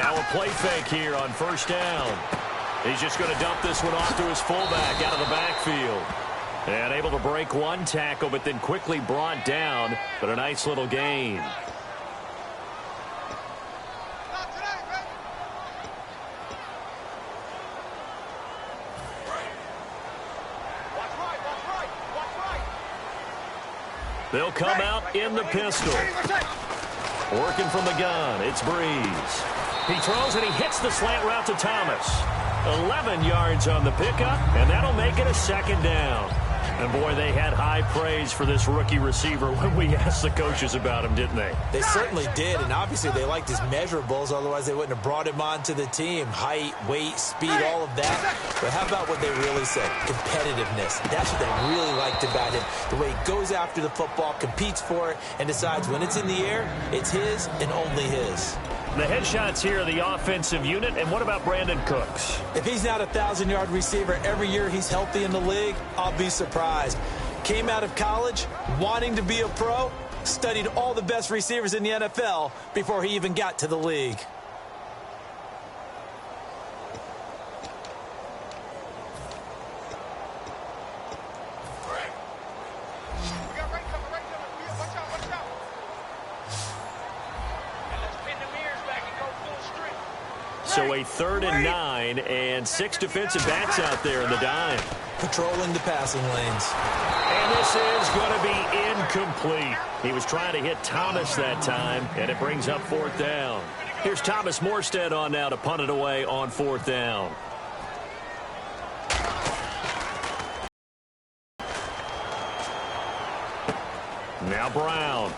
Now a play fake here on first down. He's just going to dump this one off to his fullback out of the backfield. And able to break one tackle, but then quickly brought down. But a nice little gain. They'll come out in the pistol. Working from the gun, it's Breeze. He throws and he hits the slant route to Thomas. 11 yards on the pickup, and that'll make it a second down. And, boy, they had high praise for this rookie receiver when we asked the coaches about him, didn't they? They certainly did, and obviously they liked his measurables. Otherwise, they wouldn't have brought him onto the team. Height, weight, speed, all of that. But how about what they really said? Competitiveness. That's what they really liked about him. The way he goes after the football, competes for it, and decides when it's in the air, it's his and only his. The headshots here are the offensive unit. And what about Brandon Cooks? If he's not a 1,000-yard receiver every year he's healthy in the league, I'll be surprised. Came out of college wanting to be a pro, studied all the best receivers in the NFL before he even got to the league. So a 3rd and 9 and 6 defensive backs out there in the dime. Patrolling the passing lanes. And this is going to be incomplete. He was trying to hit Thomas that time, and it brings up 4th down. Here's Thomas Morstead on now to punt it away on 4th down. Now Brown.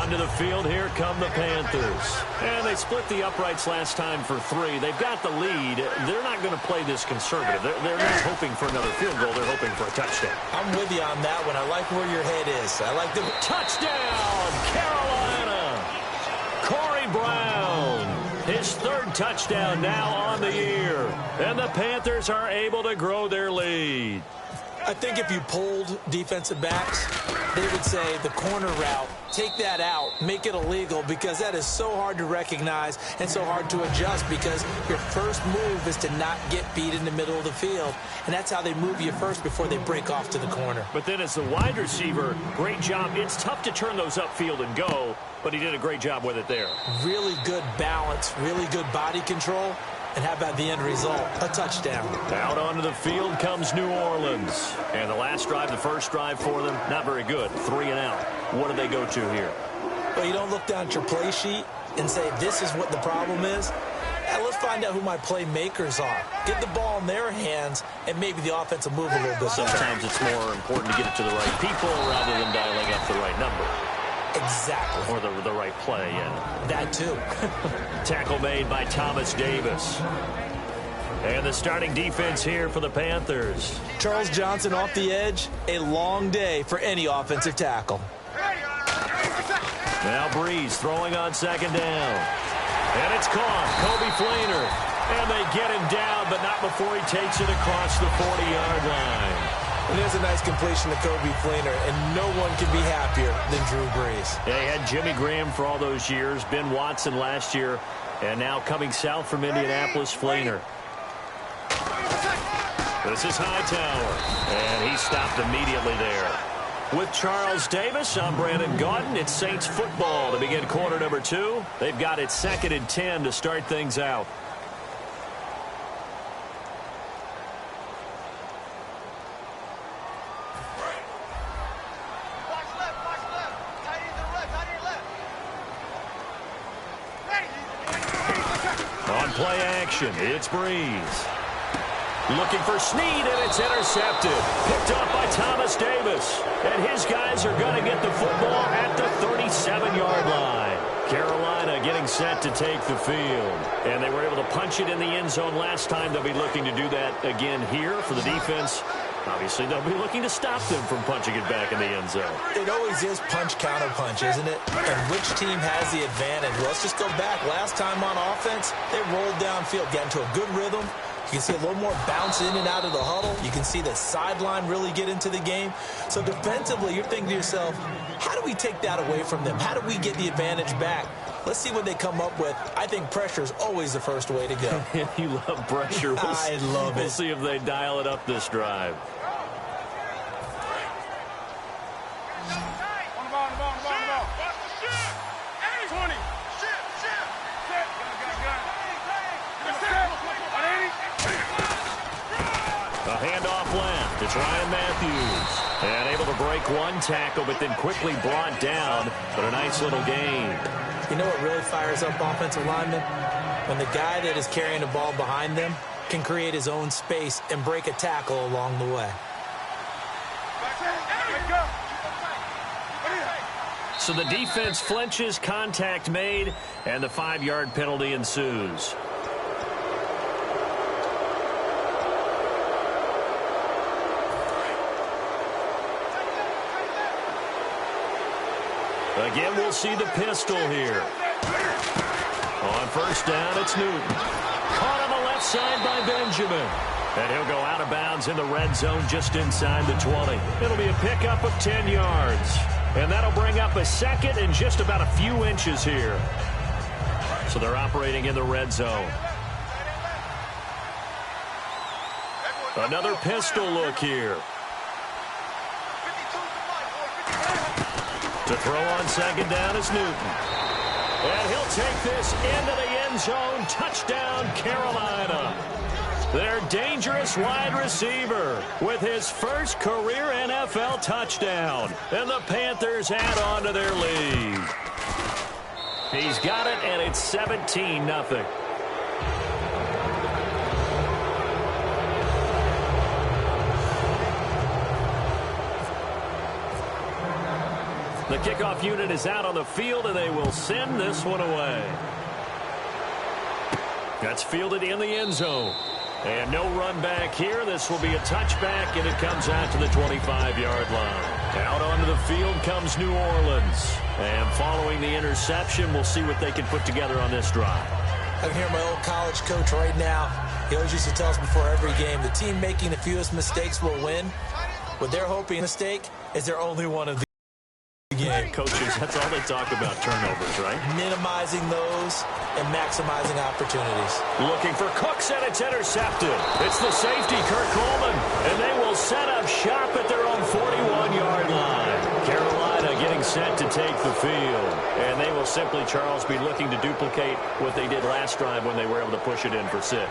To the field, here come the Panthers. And they split the uprights last time for 3. They've got the lead. They're not going to play this conservative. They're not hoping for another field goal. They're hoping for a touchdown. I'm with you on that one. I like where your head is. I like the touchdown, Carolina. Corey Brown, his 3rd touchdown now on the year. And the Panthers are able to grow their lead. I think if you polled defensive backs, they would say the corner route, take that out, make it illegal, because that is so hard to recognize and so hard to adjust, because your first move is to not get beat in the middle of the field. And that's how they move you first before they break off to the corner. But then as the wide receiver, great job. It's tough to turn those upfield and go, but he did a great job with it there. Really good balance, really good body control. And how about the end result? A touchdown. Out onto the field comes New Orleans. And the last drive, the first drive for them, not very good. 3 and out. What do they go to here? Well, you don't look down at your play sheet and say, this is what the problem is. Let's find out who my playmakers are. Get the ball in their hands, and maybe the offense will move a little bit. Sometimes it's more important to get it to the right people rather than dialing up the right number. Exactly. Or the right play, yeah. That too. Tackle made by Thomas Davis. And the starting defense here for the Panthers. Charles Johnson off the edge. A long day for any offensive tackle. Now Breeze throwing on 2nd down. And it's caught. Coby Fleener. And they get him down, but not before he takes it across the 40-yard line. And there's a nice completion to Coby Fleener, and no one can be happier than Drew Brees. They had Jimmy Graham for all those years, Ben Watson last year, and now coming south from Indianapolis, Fleener. This is Hightower, and he stopped immediately there. With Charles Davis, I'm Brandon Gaudin. It's Saints football to begin quarter number 2. They've got it 2nd and 10 to start things out. Play action. It's Breeze. Looking for Snead, and it's intercepted. Picked up by Thomas Davis. And his guys are going to get the football at the 37-yard line. Carolina getting set to take the field. And they were able to punch it in the end zone last time. They'll be looking to do that again here for the defense. Obviously, they'll be looking to stop them from punching it back in the end zone. It always is punch-counter-punch, isn't it? And which team has the advantage? Well, let's just go back. Last time on offense, they rolled downfield, got into a good rhythm. You can see a little more bounce in and out of the huddle. You can see the sideline really get into the game. So defensively, you're thinking to yourself, how do we take that away from them? How do we get the advantage back? Let's see what they come up with. I think pressure is always the first way to go. You love pressure. I love it. We'll see if they dial it up this drive. A handoff left. It's Ryan Matthews. And able to break one tackle, but then quickly brought down. But a nice little gain. You know what really fires up offensive linemen? When the guy that is carrying the ball behind them can create his own space and break a tackle along the way. So the defense flinches, contact made, and the 5-yard penalty ensues. Again, we'll see the pistol here. On first down, it's Newton. Caught on the left side by Benjamin. And he'll go out of bounds in the red zone just inside the 20. It'll be a pickup of 10 yards. And that'll bring up a second and just about a few inches here. So they're operating in the red zone. Another pistol look here. To throw on second down is Newton. And he'll take this into the end zone. Touchdown, Carolina. Their dangerous wide receiver with his first career NFL touchdown. And the Panthers add on to their lead. He's got it, and it's 17-0. The kickoff unit is out on the field, and they will send this one away. That's fielded in the end zone. And no run back here. This will be a touchback, and it comes out to the 25-yard line. Out onto the field comes New Orleans. And following the interception, we'll see what they can put together on this drive. I can hear my old college coach right now. He always used to tell us before every game, the team making the fewest mistakes will win. What they're hoping mistake is they're only one of the game. Coaches, that's all they talk about, turnovers, right? Minimizing those and maximizing opportunities. Looking for Cooks, and it's intercepted. It's the safety, Kurt Coleman, and they will set up shop at their own 41-yard line. Carolina getting set to take the field, and they will simply, Charles, be looking to duplicate what they did last drive when they were able to push it in for 6.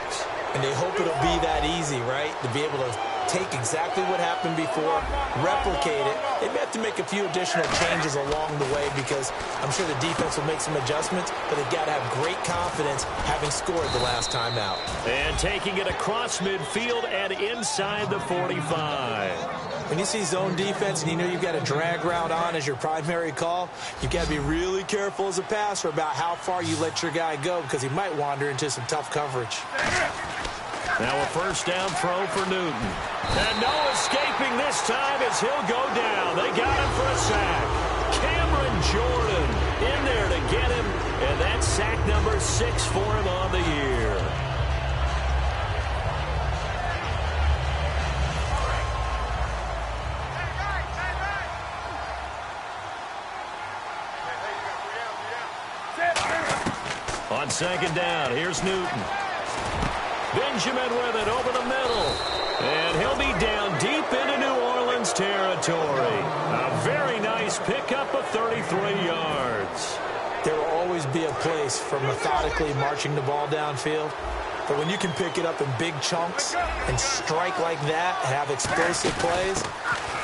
And they hope it'll be that easy, right? To be able to take exactly what happened before, replicate it. They may have to make a few additional changes along the way because I'm sure the defense will make some adjustments, but they've got to have great confidence having scored the last time out. And taking it across midfield and inside the 45. When you see zone defense and you know you've got a drag route on as your primary call, you've got to be really careful as a passer about how far you let your guy go because he might wander into some tough coverage. Now a first down throw for Newton. And no escaping this time as he'll go down. They got him for a sack. Cameron Jordan in there to get him. And that's sack number 6 for him on the year. On second down, here's Newton. Benjamin with it over the middle. And he'll be down deep into New Orleans territory. A very nice pickup of 33 yards. There will always be a place for methodically marching the ball downfield. But when you can pick it up in big chunks and strike like that, have explosive plays,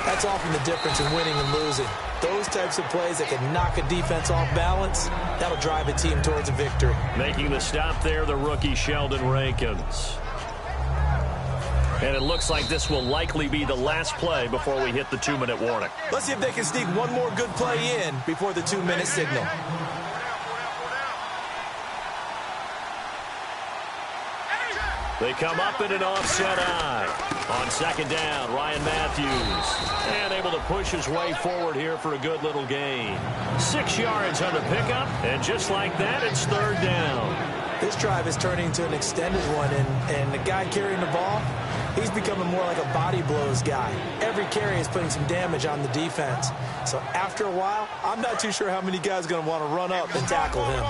that's often the difference in winning and losing. Those types of plays that can knock a defense off balance, that'll drive a team towards a victory. Making the stop there, the rookie Sheldon Rankins. And it looks like this will likely be the last play before we hit the 2-minute warning. Let's see if they can sneak one more good play in before the 2-minute signal. They come up in an offset eye. On second down, Ryan Matthews. And able to push his way forward here for a good little gain. 6 yards on the pickup, and just like that, it's third down. This drive is turning into an extended one, and the guy carrying the ball, he's becoming more like a body blows guy. Every carry is putting some damage on the defense. So after a while, I'm not too sure how many guys are going to want to run up and tackle him.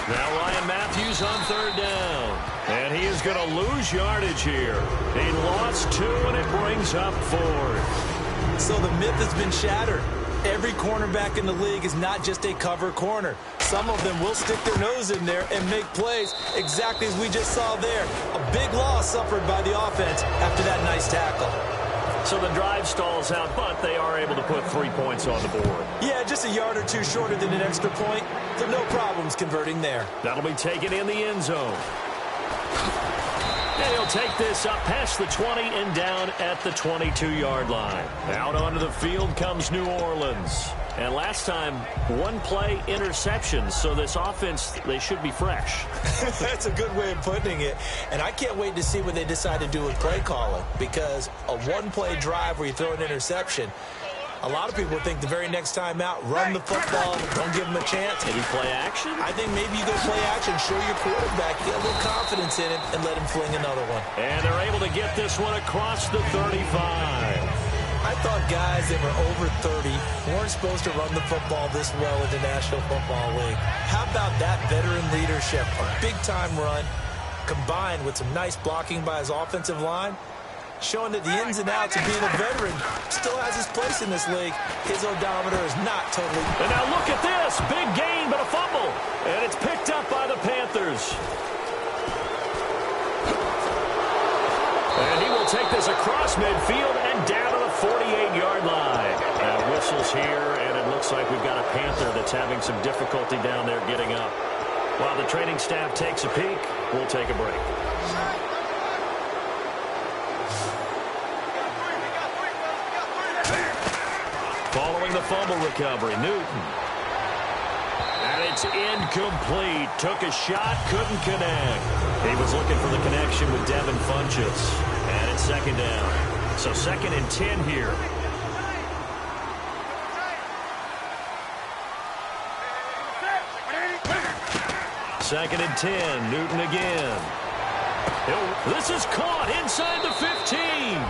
Now Ryan Matthews on third down. And he is going to lose yardage here. He lost 2, and it brings up 4th. So the myth has been shattered. Every cornerback in the league is not just a cover corner. Some of them will stick their nose in there and make plays exactly as we just saw there. A big loss suffered by the offense after that nice tackle. So the drive stalls out, but they are able to put 3 points on the board. Yeah, just a yard or 2 shorter than an extra point. So no problems converting there. That'll be taken in the end zone. And he'll take this up past the 20 and down at the 22-yard line. Out onto the field comes New Orleans. And last time, 1 play interception, so this offense, they should be fresh. That's a good way of putting it. And I can't wait to see what they decide to do with play calling, because a 1-play drive where you throw an interception, a lot of people think the very next time out, run the football, don't give them a chance. Maybe play action? I think maybe you go play action, show your quarterback, get a little confidence in him, and let him fling another one. And they're able to get this one across the 35. I thought guys that were over 30 weren't supposed to run the football this well in the National Football League. How about that veteran leadership? A big-time run combined with some nice blocking by his offensive line, showing that the ins and outs of being a veteran still has his place in this league. His odometer is not totally... And now look at this. Big gain, but a fumble. And it's picked up by the Panthers. And he will take this across midfield and down to the 48-yard line. Now whistles here, and it looks like we've got a Panther that's having some difficulty down there getting up. While the training staff takes a peek, we'll take a break. Following the fumble recovery, Newton. And it's incomplete. Took a shot, couldn't connect. He was looking for the connection with Devin Funchess. And it's second down. So 2nd and 10 here. Second and 10, Newton again. This is caught inside the 15.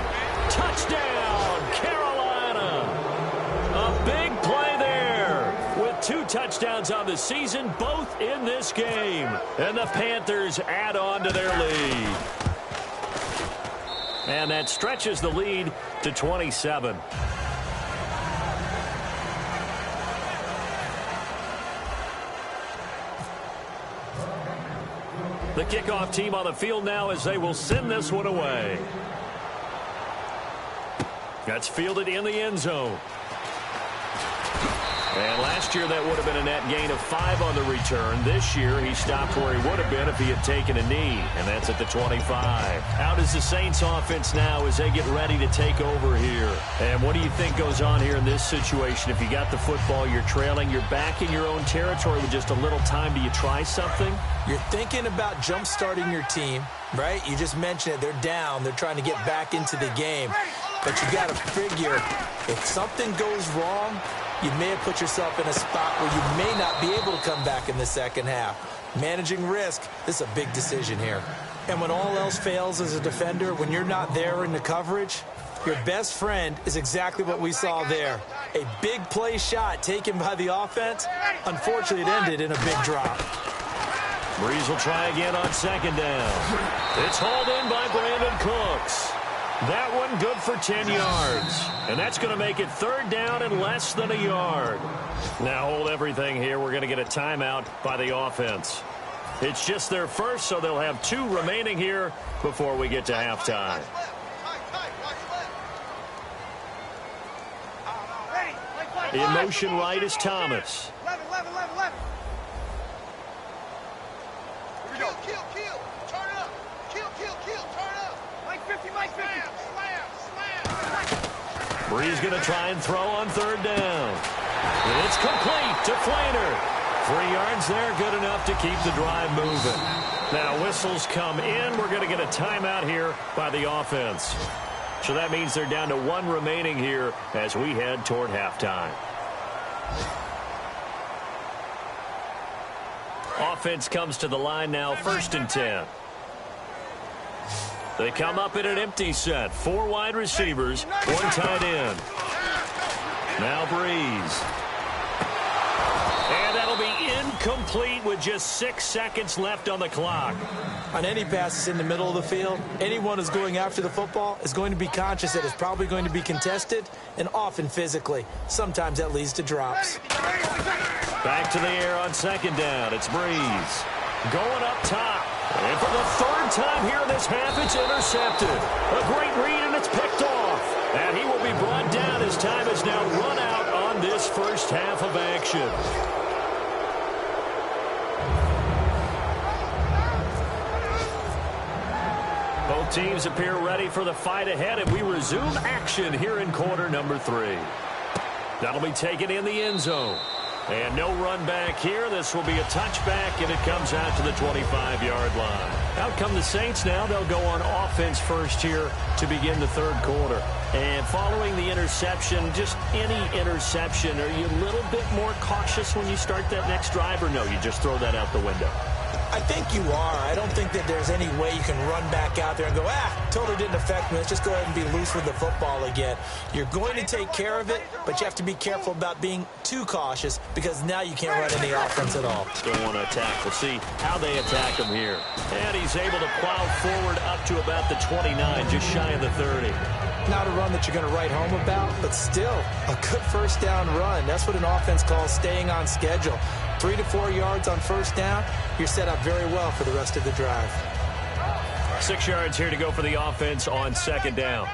Touchdown, Carolina. A big play there with 2 touchdowns on the season, both in this game. And the Panthers add on to their lead. And that stretches the lead to 27. The kickoff team on the field now as they will send this one away. That's fielded in the end zone. And last year that would have been a net gain of 5 on the return. This year he stopped where he would have been if he had taken a knee, and that's at the 25. Out is the Saints offense now as they get ready to take over here. And what do you think goes on here in this situation? If you got the football, you're trailing, you're back in your own territory with just a little time. Do you try something? You're thinking about jump-starting your team, right? You just mentioned it. They're down. They're trying to get back into the game. But you got to figure if something goes wrong, you may have put yourself in a spot where you may not be able to come back in the second half. Managing risk, this is a big decision here. And when all else fails as a defender, when you're not there in the coverage, your best friend is exactly what we saw there. A big play shot taken by the offense. Unfortunately, it ended in a big drop. Breeze will try again on second down. It's hauled in by Brandon Cooks. That one good for 10 yards. And that's going to make it third down and less than a yard. Now hold everything here. We're going to get a timeout by the offense. It's just their first, so they'll have 2 remaining here before we get to halftime. In motion right is Thomas. Brees going to try and throw on third down. It's complete to Flainer. 3 yards there, good enough to keep the drive moving. Now whistles come in. We're going to get a timeout here by the offense. So that means they're down to 1 remaining here as we head toward halftime. Offense comes to the line now, 1st and 10. They come up in an empty set. 4 wide receivers, 1 tight end. Now Brees. And that'll be incomplete with just 6 seconds left on the clock. On any passes in the middle of the field, anyone who's going after the football is going to be conscious that it's probably going to be contested and often physically. Sometimes that leads to drops. Back to the air on 2nd down. It's Brees. Going up top. And for the 3rd time here in this half, it's intercepted. A great read, and it's picked off. And he will be brought down as time is now run out on this first half of action. Both teams appear ready for the fight ahead, and we resume action here in quarter number 3. That'll be taken in the end zone. And no run back here. This will be a touchback, and it comes out to the 25-yard line. Out come the Saints now. They'll go on offense first here to begin the 3rd quarter. And following the interception, just any interception, are you a little bit more cautious when you start that next drive, or no, you just throw that out the window? I think you are. I don't think that there's any way you can run back out there and go, totally didn't affect me. Let's just go ahead and be loose with the football again. You're going to take care of it, but you have to be careful about being too cautious because now you can't run any offense at all. Still want to attack. We'll see how they attack him here. And he's able to plow forward up to about the 29, just shy of the 30. Not a run that you're going to write home about, but still a good 1st down run. That's what an offense calls staying on schedule. 3 to 4 yards on 1st down, you're set up very well for the rest of the drive. 6 yards here to go for the offense on 2nd down.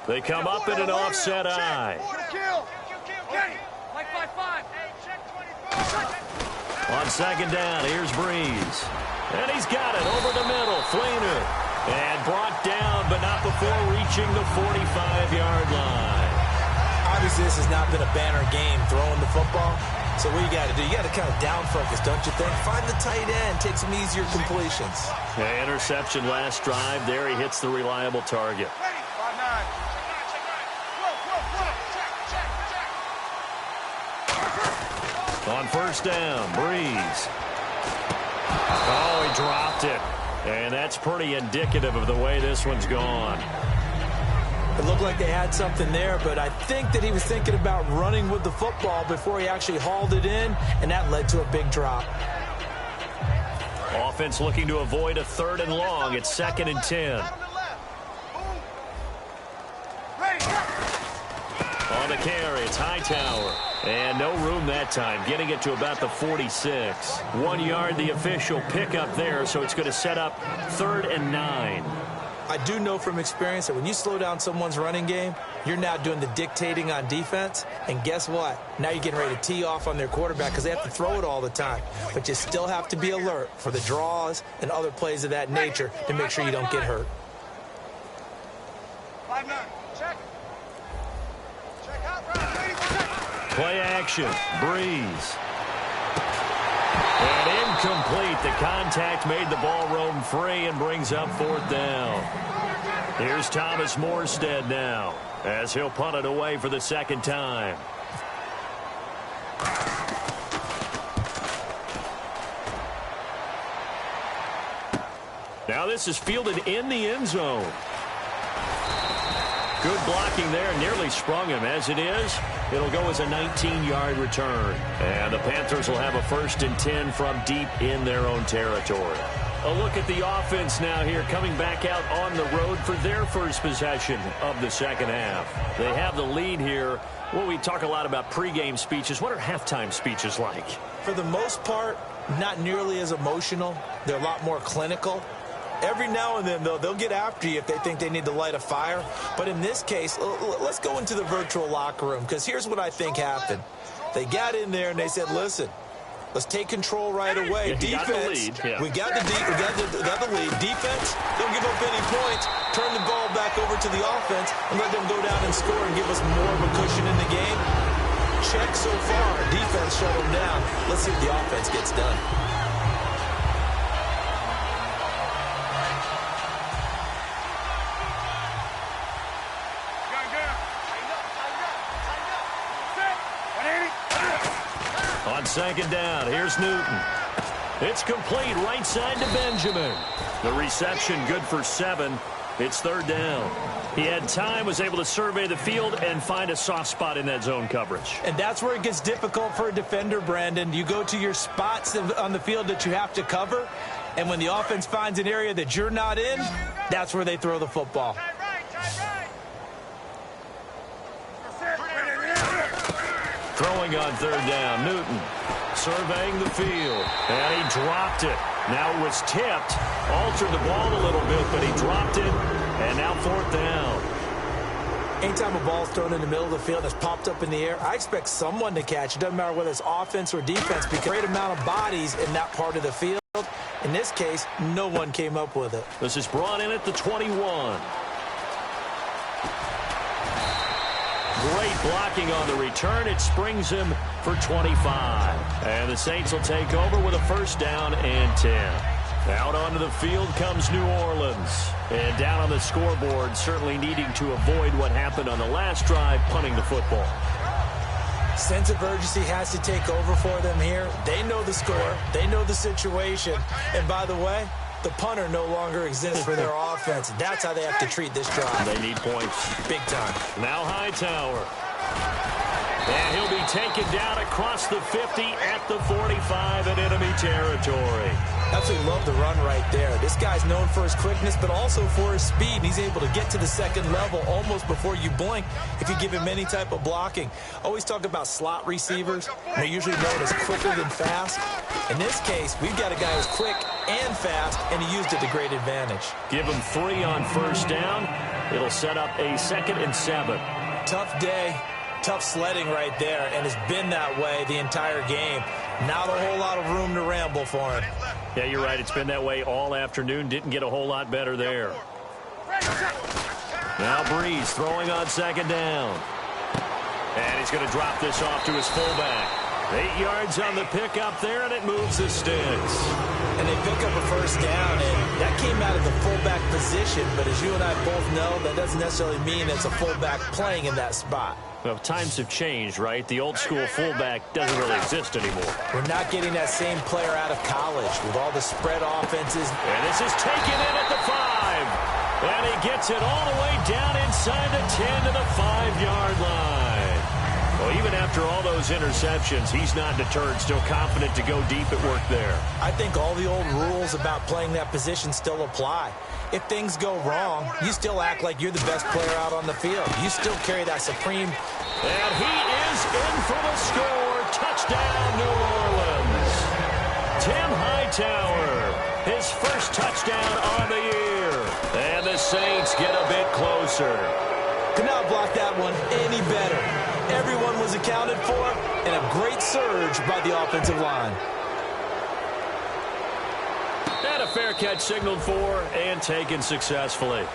They come up in an offset eye. On 2nd down, here's Brees. And he's got it over the middle. Flainer. And brought down, but not before reaching the 45-yard line. Obviously, this has not been a banner game throwing the football. So what you got to do, you got to kind of down focus, don't you think? Find the tight end, take some easier completions. Yeah, interception last drive. There he hits the reliable target. On 1st down, Brees. Oh, he dropped it. And that's pretty indicative of the way this one's gone. It looked like they had something there, but I think that he was thinking about running with the football before he actually hauled it in, and that led to a big drop. Offense looking to avoid a 3rd and long. It's 2nd and 10. On the carry, it's Hightower. And no room that time, getting it to about the 46. 1 yard, the official pickup there, so it's going to set up 3rd and 9. I do know from experience that when you slow down someone's running game, you're now doing the dictating on defense. And guess what? Now you're getting ready to tee off on their quarterback because they have to throw it all the time. But you still have to be alert for the draws and other plays of that nature to make sure you don't get hurt. 5-9. Check. Play action. Brees. And incomplete. The contact made the ball roam free and brings up 4th down. Here's Thomas Morstead now as he'll punt it away for the 2nd time. Now this is fielded in the end zone. Good blocking there, nearly sprung him. As it is, it'll go as a 19-yard return. And the Panthers will have a 1st and 10 from deep in their own territory. A look at the offense now here, coming back out on the road for their first possession of the 2nd half. They have the lead here. Well, we talk a lot about pregame speeches. What are halftime speeches like? For the most part, not nearly as emotional. They're a lot more clinical. Every now and then, though, they'll get after you if they think they need to light a fire. But in this case, let's go into the virtual locker room, because here's what I think happened. They got in there and they said, listen, Let's take control right away. Defense, we got the lead. Defense, don't give up any points. Turn the ball back over to the offense and let them go down and score and give us more of a cushion in the game. Check so far. Defense shut them down. Let's see what the offense gets done. On second down, here's Newton. It's complete right side to Benjamin. The reception good for 7. It's third down. He had time, was able to survey the field and find a soft spot in that zone coverage. And that's where it gets difficult for a defender, Brandon. You go to your spots on the field that you have to cover, and when the offense finds an area that you're not in, that's where they throw the football. Throwing on third down, Newton surveying the field, and he dropped it. Now it was tipped, altered the ball a little bit, but he dropped it, and now fourth down. Anytime a ball's thrown in the middle of the field that's popped up in the air, I expect someone to catch. It doesn't matter whether it's offense or defense, because great amount of bodies in that part of the field. In this case, no one came up with it. This is brought in at the 21. Great blocking on the return. It springs him for 25. And the Saints will take over with a first down and 10. Out onto the field comes New Orleans. And down on the scoreboard, certainly needing to avoid what happened on the last drive, punting the football. Sense of urgency has to take over for them here. They know the score. They know the situation. And by the way, the punter no longer exists for their offense. That's how they have to treat this drive. They need points. Big time. Now Hightower. And he'll be taken down across the 50 at the 45 in enemy territory. Absolutely love the run right there. This guy's known for his quickness, but also for his speed. He's able to get to the second level almost before you blink if you give him any type of blocking. Always talk about slot receivers. They're usually known as quicker than fast. In this case, we've got a guy who's quick and fast, and he used it to great advantage. Give him 3 on first down. It'll set up a 2nd and 7. Tough day. Tough sledding right there, and it's been that way the entire game. Not a whole lot of room to ramble for him. Yeah, you're right. It's been that way all afternoon. Didn't get a whole lot better there. Now Breeze throwing on second down. And he's going to drop this off to his fullback. 8 yards on the pickup there, and it moves the sticks. And they pick up a first down, and that came out of the fullback position. But as you and I both know, that doesn't necessarily mean it's a fullback playing in that spot. Well, times have changed, right? The old school fullback doesn't really exist anymore. We're not getting that same player out of college with all the spread offenses. And this is taken in at the 5. And he gets it all the way down inside the 10 to the 5-yard line. Well, even after all those interceptions, he's not deterred, still confident to go deep at work there. I think all the old rules about playing that position still apply. If things go wrong, you still act like you're the best player out on the field. You still carry that supreme. And he is in for the score. Touchdown, New Orleans. Tim Hightower, his first touchdown on the year. And the Saints get a bit closer. Could not block that one any better. Everyone was accounted for, and a great surge by the offensive line. And a fair catch signaled for and taken successfully.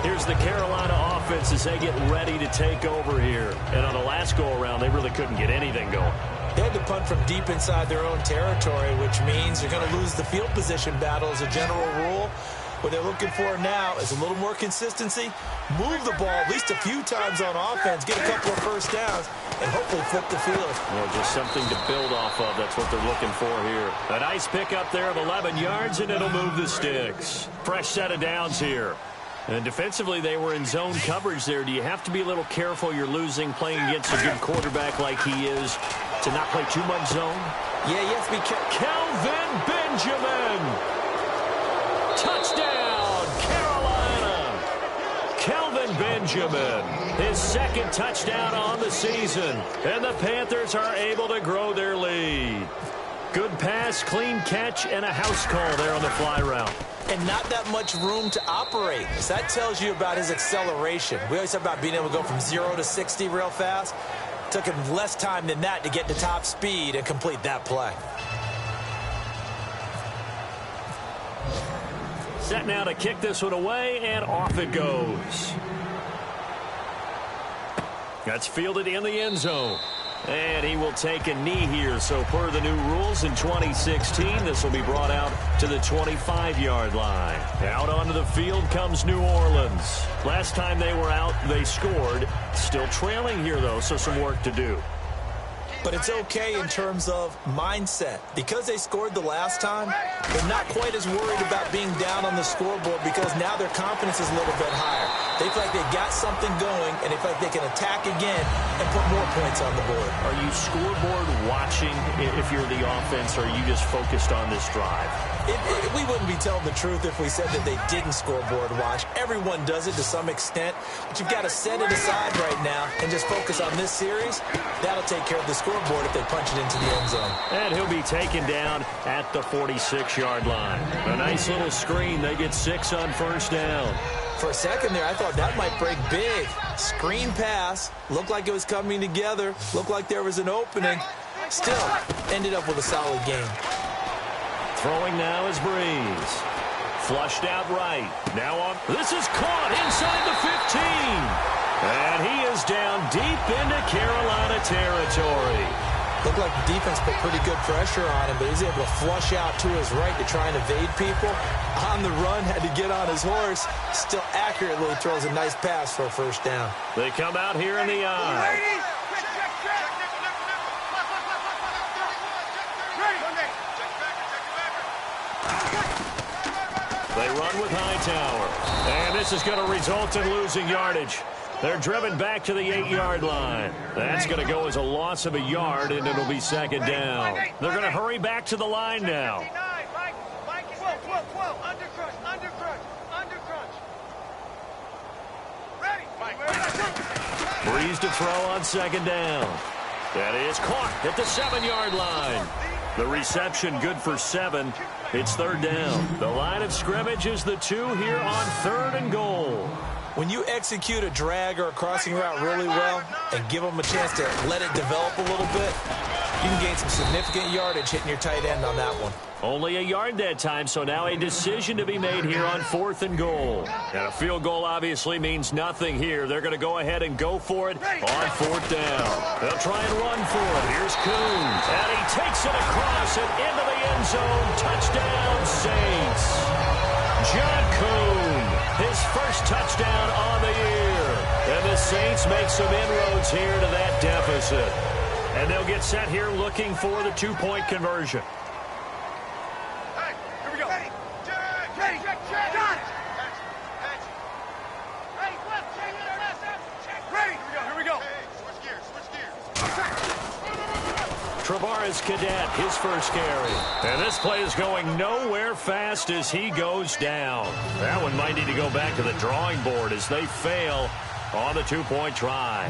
Here's the Carolina offense as they get ready to take over here. And on the last go-around, they really couldn't get anything going. They had to punt from deep inside their own territory, which means they're going to lose the field position battle as a general rule. What they're looking for now is a little more consistency, move the ball at least a few times on offense, get a couple of first downs, and hopefully flip the field. Well, just something to build off of. That's what they're looking for here. A nice pickup there of 11 yards, and it'll move the sticks. Fresh set of downs here. And defensively, they were in zone coverage there. Do you have to be a little careful you're losing playing against a good quarterback like he is to not play too much zone? Yeah, you have to be careful. Kelvin Benjamin. Touchdown, Carolina. Kelvin Benjamin, his 2nd touchdown on the season. And the Panthers are able to grow their lead. Good pass, clean catch, and a house call there on the fly route. And not that much room to operate. So that tells you about his acceleration. We always talk about being able to go from 0 to 60 real fast. Took him less time than that to get to top speed and complete that play. Set now to kick this one away, and off it goes. That's fielded in the end zone. And he will take a knee here. So per the new rules in 2016, this will be brought out to the 25-yard line. Out onto the field comes New Orleans. Last time they were out, they scored. Still trailing here, though, so some work to do. But it's okay in terms of mindset. Because they scored the last time, they're not quite as worried about being down on the scoreboard because now their confidence is a little bit higher. They feel like they got something going, and they feel like they can attack again and put more points on the board. Are you scoreboard watching if you're the offense, or are you just focused on this drive? We wouldn't be telling the truth if we said that they didn't scoreboard watch. Everyone does it to some extent, but you've got to set it aside right now and just focus on this series. That'll take care of the scoreboard if they punch it into the end zone. And he'll be taken down at the 46-yard line. A nice little screen. They get 6 on first down. For a second there, I thought that might break big. Screen pass. Looked like it was coming together. Looked like there was an opening. Still, ended up with a solid game. Throwing now is Breeze. Flushed out right. Now on. This is caught inside the 15. And he is down deep into Carolina territory. Looked like the defense put pretty good pressure on him, but he's able to flush out to his right to try and evade people. On the run, had to get on his horse. Still accurately throws a nice pass for a first down. They come out here in the eye. They run with Hightower. And this is going to result in losing yardage. They're driven back to the 8-yard line. That's going to go as a loss of a yard, and it'll be second down. They're going to hurry back to the line now. Breeze to throw on second down. That is caught at the 7-yard line. The reception good for 7. It's third down. The line of scrimmage is the 2 here on 3rd and goal. When you execute a drag or a crossing route really well and give them a chance to let it develop a little bit, you can gain some significant yardage hitting your tight end on that one. Only a yard that time, so now a decision to be made here on 4th and goal. And a field goal obviously means nothing here. They're going to go ahead and go for it on 4th down. They'll try and run for it. Here's Coons. And he takes it across and into the end zone. Touchdown, Saints. John Kuhn, his first touchdown on the year. And the Saints make some inroads here to that deficit. And they'll get set here looking for the 2-point conversion. Travares Cadet, his first carry. And this play is going nowhere fast as he goes down. That one might need to go back to the drawing board as they fail on the 2-point try.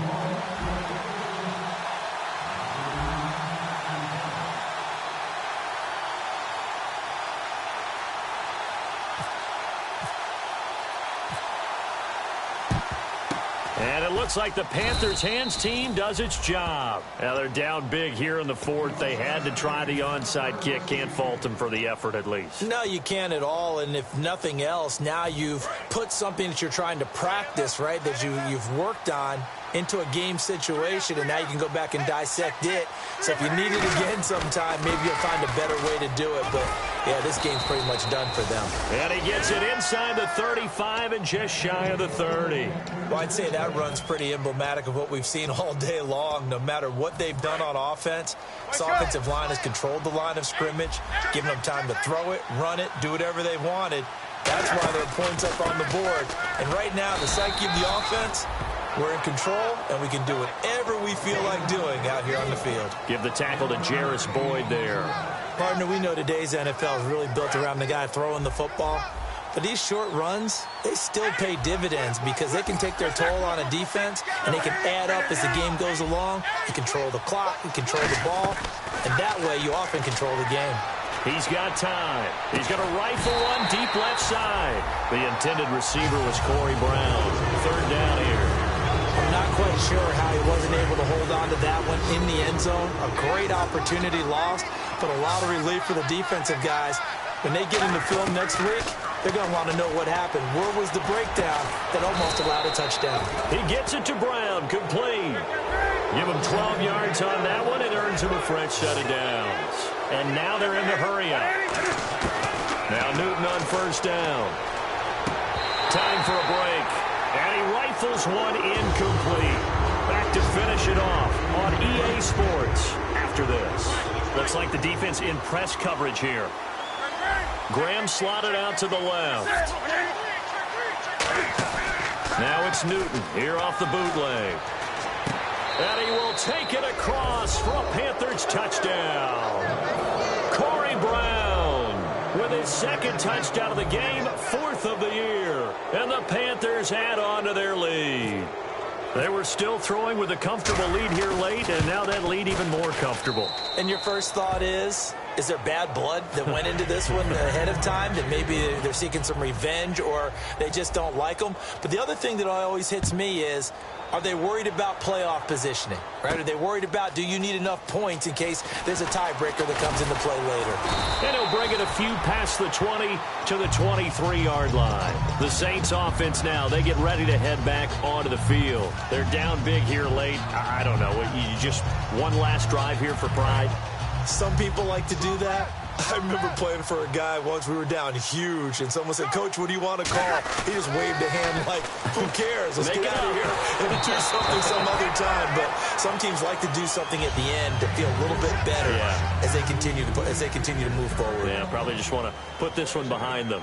And it looks like the Panthers' hands team does its job. Now they're down big here in the 4th. They had to try the onside kick. Can't fault them for the effort at least. No, you can't at all. And if nothing else, now you've put something that you're trying to practice, right, that you've worked on into a game situation, and now you can go back and dissect it. So if you need it again sometime, maybe you'll find a better way to do it. But, yeah, this game's pretty much done for them. And he gets it inside the 35 and just shy of the 30. Well, I'd say that run's pretty emblematic of what we've seen all day long. No matter what they've done on offense, this offensive line has controlled the line of scrimmage, given them time to throw it, run it, do whatever they wanted. That's why there are points up on the board. And right now, the psyche of the offense, we're in control, and we can do whatever we feel like doing out here on the field. Give the tackle to Jarris Boyd there. Partner, we know today's NFL is really built around the guy throwing the football. But these short runs, they still pay dividends because they can take their toll on a defense, and they can add up as the game goes along. You control the clock, you control the ball, and that way you often control the game. He's got time. He's going to rifle one deep left side. The intended receiver was Corey Brown. Third down here. I'm not quite sure how he wasn't able to hold on to that one in the end zone. A great opportunity lost, but a lot of relief for the defensive guys. When they get in the film next week, they're going to want to know what happened. Where was the breakdown that almost allowed a touchdown? He gets it to Brown, complete. Give him 12 yards on that one. It earns him a fresh set of downs. And now they're in the hurry-up. Now Newton on first down. Time for a break. And he rifles one incomplete. Back to finish it off on EA Sports after this. Looks like the defense in press coverage here. Graham slotted out to the left. Now it's Newton here off the bootleg. And he will take it across for a Panthers touchdown. Corey Brown with his second touchdown of the game, fourth of the year. And the Panthers add on to their lead. They were still throwing with a comfortable lead here late, and now that lead even more comfortable. And your first thought is there bad blood that went into this one ahead of time, that maybe they're seeking some revenge or they just don't like them? But the other thing that always hits me is, are they worried about playoff positioning? Right? Are they worried about, do you need enough points in case there's a tiebreaker that comes into play later? And he'll bring it a few past the 20 to the 23-yard line. The Saints offense now, they get ready to head back onto the field. They're down big here late. I don't know. You just one last drive here for pride? Some people like to do that. I remember playing for a guy once. We were down huge, and someone said, "Coach, what do you want to call?" He just waved a hand like, who cares? Let's get out of here and do something some other time. But some teams like to do something at the end to feel a little bit better as they continue to move forward. Yeah, probably just want to put this one behind them.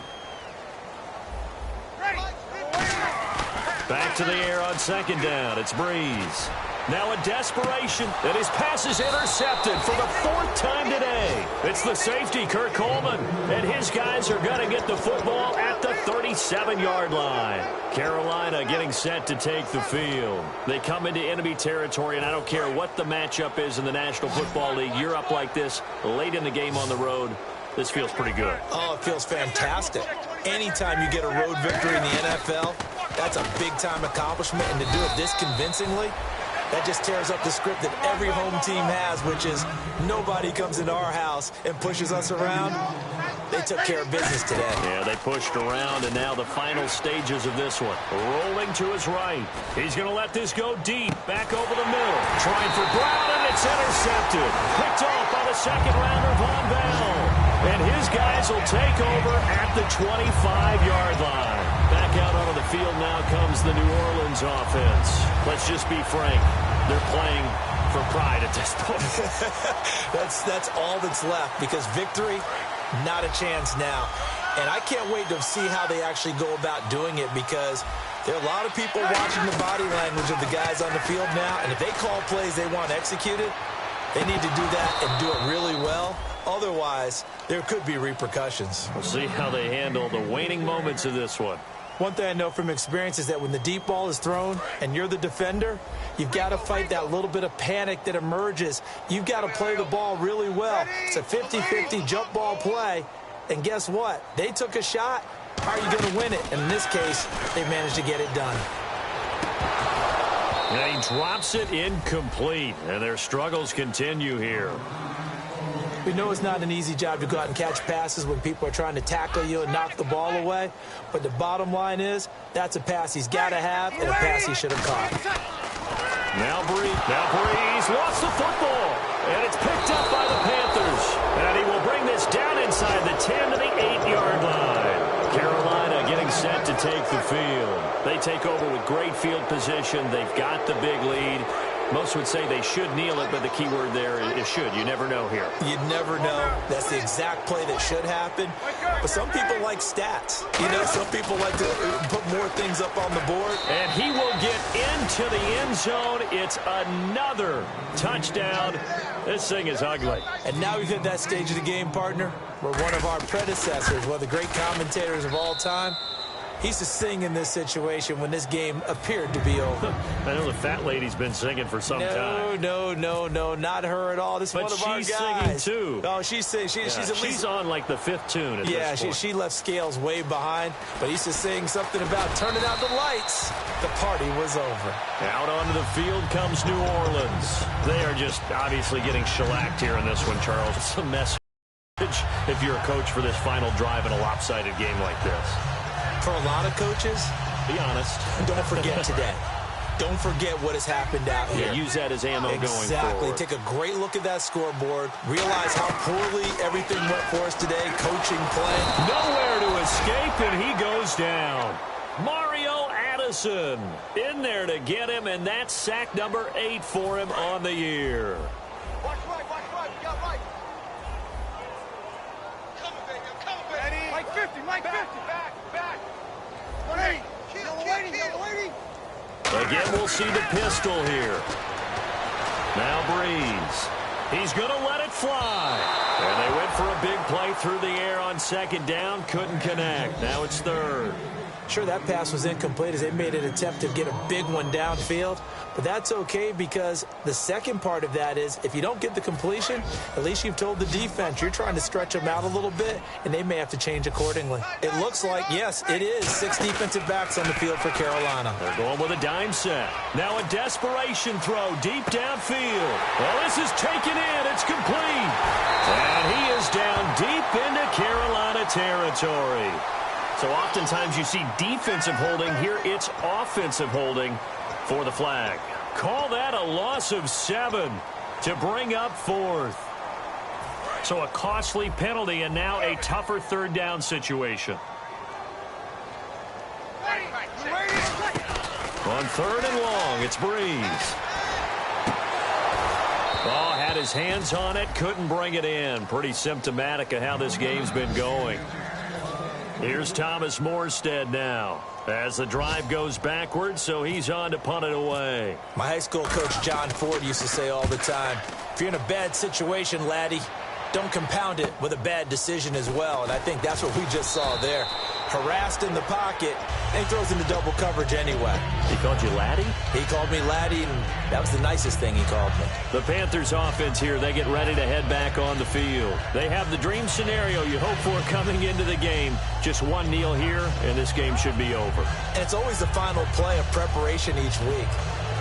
Back to the air on second down. It's Breeze. Now a desperation, and his pass is intercepted for the fourth time today. It's the safety, Kurt Coleman, and his guys are going to get the football at the 37-yard line. Carolina getting set to take the field. They come into enemy territory, and I don't care what the matchup is in the National Football League. You're up like this late in the game on the road. This feels pretty good. Oh, it feels fantastic. Anytime you get a road victory in the NFL, that's a big-time accomplishment, and to do it this convincingly, that just tears up the script that every home team has, which is nobody comes into our house and pushes us around. They took care of business today. Yeah, they pushed around, and now the final stages of this one. Rolling to his right. He's going to let this go deep. Back over the middle. Trying for Brown, and it's intercepted. Picked off by the second-rounder, Von Bell. And his guys will take over at the 25-yard line. Back out onto the field now comes the New Orleans offense. Let's just be frank. They're playing for pride at this point. That's all that's left, because victory, not a chance now. And I can't wait to see how they actually go about doing it, because there are a lot of people watching the body language of the guys on the field now. And if they call plays they want executed, they need to do that and do it really well. Otherwise, there could be repercussions. We'll see how they handle the waning moments of this one. One thing I know from experience is that when the deep ball is thrown and you're the defender, you've got to fight that little bit of panic that emerges. You've got to play the ball really well. It's a 50-50 jump ball play. And guess what? They took a shot. How are you going to win it? And in this case, they managed to get it done. And he drops it incomplete. And their struggles continue here. We know it's not an easy job to go out and catch passes when people are trying to tackle you and knock the ball away. But the bottom line is, that's a pass he's got to have and a pass he should have caught. Now Breeze lost the football. And it's picked up by the Panthers. And he will bring this down inside the 10 to the 8-yard line. Carolina getting set to take the field. They take over with great field position. They've got the big lead. Most would say they should kneel it, but the key word there is should. You never know here. You never know. That's the exact play that should happen. But some people like stats. You know, some people like to put more things up on the board. And he will get into the end zone. It's another touchdown. This thing is ugly. And now we've hit that stage of the game, partner, where one of our predecessors, one of the great commentators of all time, He's to sing in this situation when this game appeared to be over. I know the fat lady's been singing for some time. No, not her at all. This is one of our guys. But she's singing, too. Oh, she's singing. She's on, like, the 5th tune at this point. She left Scales way behind, but he's just saying something about turning out the lights. The party was over. Out onto the field comes New Orleans. They are just obviously getting shellacked here in this one, Charles. It's a message if you're a coach for this final drive in a lopsided game like this. For a lot of coaches, be honest. Don't forget today. Don't forget what has happened out here. Yeah, use that as ammo going forward. Exactly. Take a great look at that scoreboard. Realize how poorly everything went for us today. Coaching, playing. Nowhere to escape, and he goes down. Mario Addison in there to get him, and that's sack number 8 for him on the year. Watch right. You got right. Come on, baby. Mike 50. Back. Lady. Again, we'll see the pistol here. Now Breeze. He's going to let it fly. And they went for a big play through the air on 2nd down. Couldn't connect. Now it's 3rd. Sure, that pass was incomplete as they made an attempt to get a big one downfield. But that's okay because the second part of that is if you don't get the completion, at least you've told the defense you're trying to stretch them out a little bit, and they may have to change accordingly. It looks like, yes, it is 6 defensive backs on the field for Carolina. They're going with a dime set. Now a desperation throw deep downfield. Well, this is taken in. It's complete. And he is down deep into Carolina territory. So oftentimes you see defensive holding. Here it's offensive holding for the flag. Call that a loss of 7 to bring up 4th. So a costly penalty and now a tougher 3rd down situation. On 3rd and long, it's Breeze. Oh, had his hands on it, couldn't bring it in. Pretty symptomatic of how this game's been going. Here's Thomas Morstead now as the drive goes backwards, so he's on to punt it away. My high school coach John Ford used to say all the time, if you're in a bad situation, laddie, don't compound it with a bad decision as well. And I think that's what we just saw there. Harassed in the pocket, and he throws into double coverage anyway. He called you laddie? He called me laddie, and that was the nicest thing he called me. The Panthers offense here, they get ready to head back on the field. They have the dream scenario you hope for coming into the game. Just one kneel here, and this game should be over. And it's always the final play of preparation each week.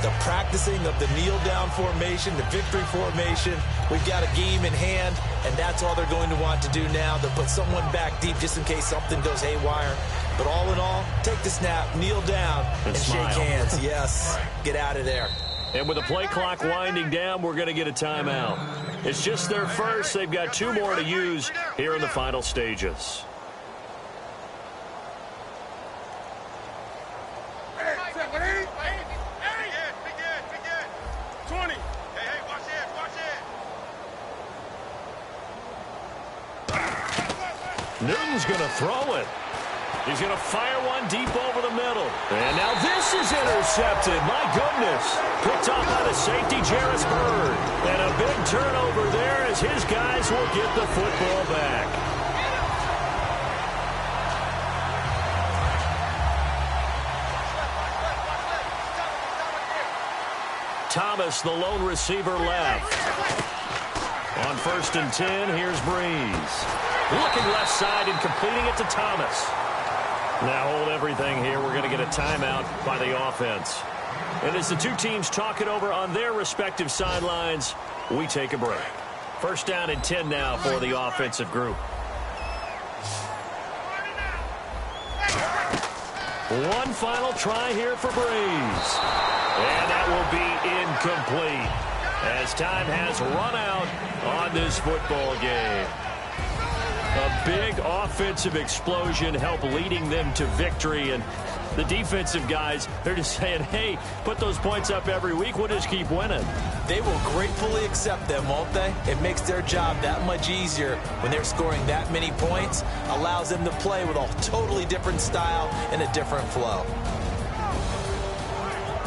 The practicing of the kneel-down formation, the victory formation. We've got a game in hand, and that's all they're going to want to do now. They'll put someone back deep just in case something goes haywire. But all in all, take the snap, kneel down, and shake hands. Yes, get out of there. And with the play clock winding down, we're going to get a timeout. It's just their first. They've got 2 more to use here in the final stages. Newton's going to throw it. He's going to fire one deep over the middle. And now this is intercepted. My goodness. Picked off by the safety, Jarris Byrd. And a big turnover there as his guys will get the football back. Thomas, the lone receiver, left. On 1st and 10, here's Breeze. Looking left side and completing it to Thomas. Now hold everything here. We're going to get a timeout by the offense. And as the 2 teams talk it over on their respective sidelines, we take a break. 1st down and 10 now for the offensive group. One final try here for Breeze. And that will be incomplete as time has run out on this football game. A big offensive explosion helped leading them to victory. And the defensive guys, they're just saying, hey, put those points up every week. We'll just keep winning. They will gratefully accept them, won't they? It makes their job that much easier when they're scoring that many points. Allows them to play with a totally different style and a different flow.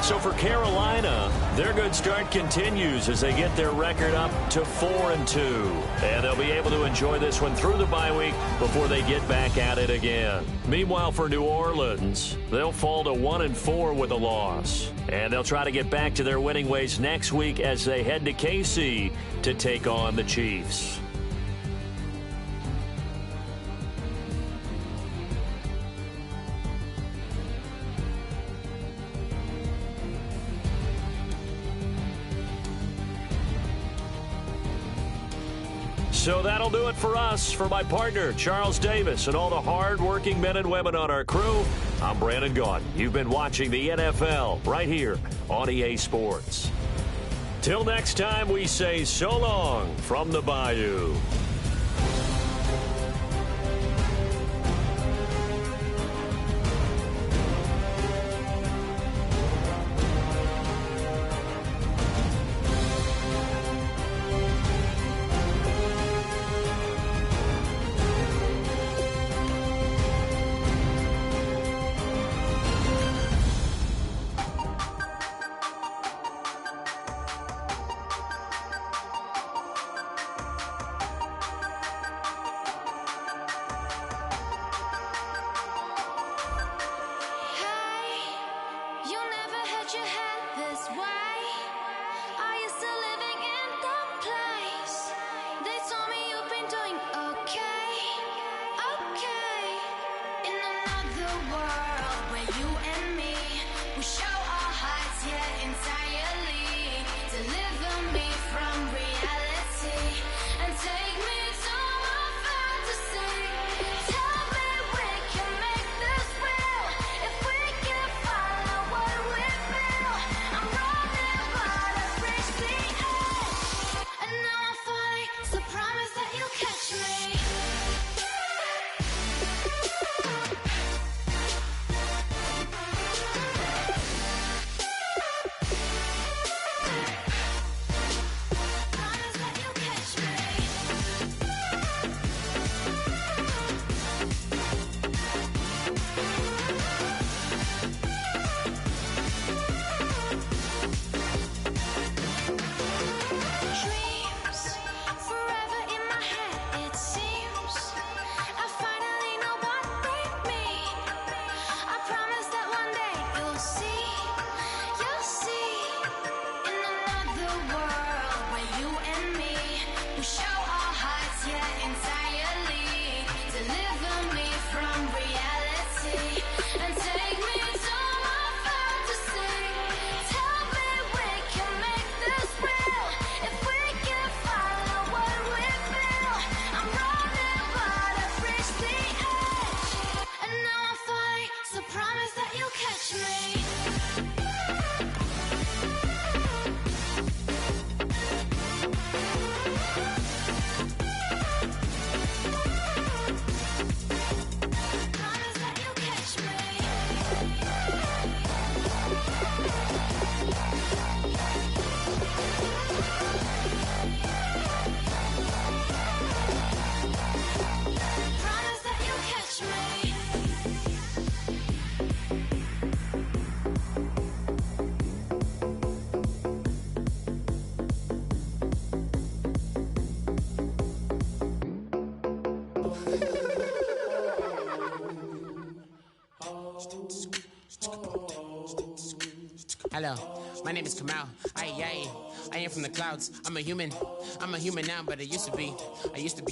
So for Carolina, their good start continues as they get their record up to 4-2. And they'll be able to enjoy this one through the bye week before they get back at it again. Meanwhile, for New Orleans, they'll fall to 1-4 with a loss. And they'll try to get back to their winning ways next week as they head to KC to take on the Chiefs. So that'll do it for us. For my partner, Charles Davis, and all the hard-working men and women on our crew, I'm Brandon Gaudin. You've been watching the NFL right here on EA Sports. Till next time, we say so long from the Bayou. Hello, my name is Kamal. I am from the clouds. I'm a human now, but I used to be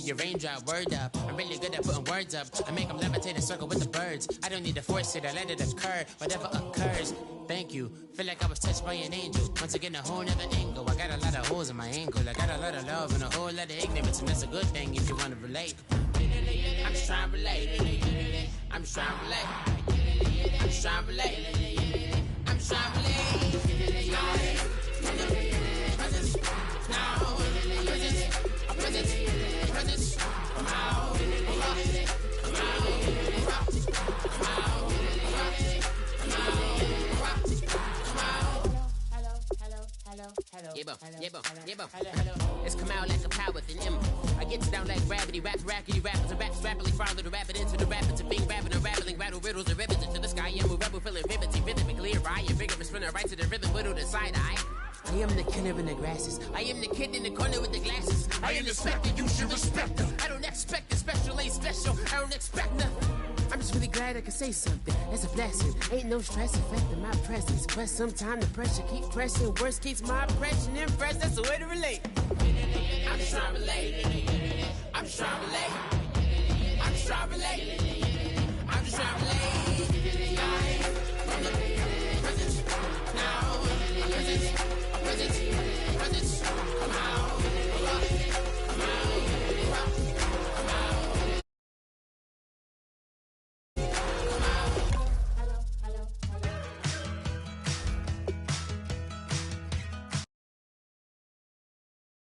a raindrop. Word up, I'm really good at putting words up. I make them levitate and circle with the birds. I don't need to force it, I let it occur. Whatever occurs, thank you. Feel like I was touched by an angel. Once again, a whole nother angle. I got a lot of holes in my ankle. I got a lot of love and a whole lot of ignorance, and that's a good thing if you want to relate. I'm just trying to relate. I'm just trying to relate. I'm just trying to relate. I'm just trying to relate. It's come out like a power within him. I get down like gravity, rackety rappers and raps rapidly follow the rabbit into the rapids of being rapping and rattling, rattle riddles and rivets into the sky. I'm a rebel feeling rhythmically right and vigorous, spinning right to the rhythm, widow the side eye. I am the killer in the grasses. I am the kid in the corner with the glasses. I am the specter, you should respect them. I don't expect the special, ain't special. I don't expect nothing. I'm just really glad I can say something. That's a blessing. Ain't no stress affecting my presence. But sometimes the pressure keep pressing. Worst keeps my impression impressed. That's the way to relate. I'm just trying to relate. I'm just trying to relate. I'm just trying to relate. I'm just trying to relate.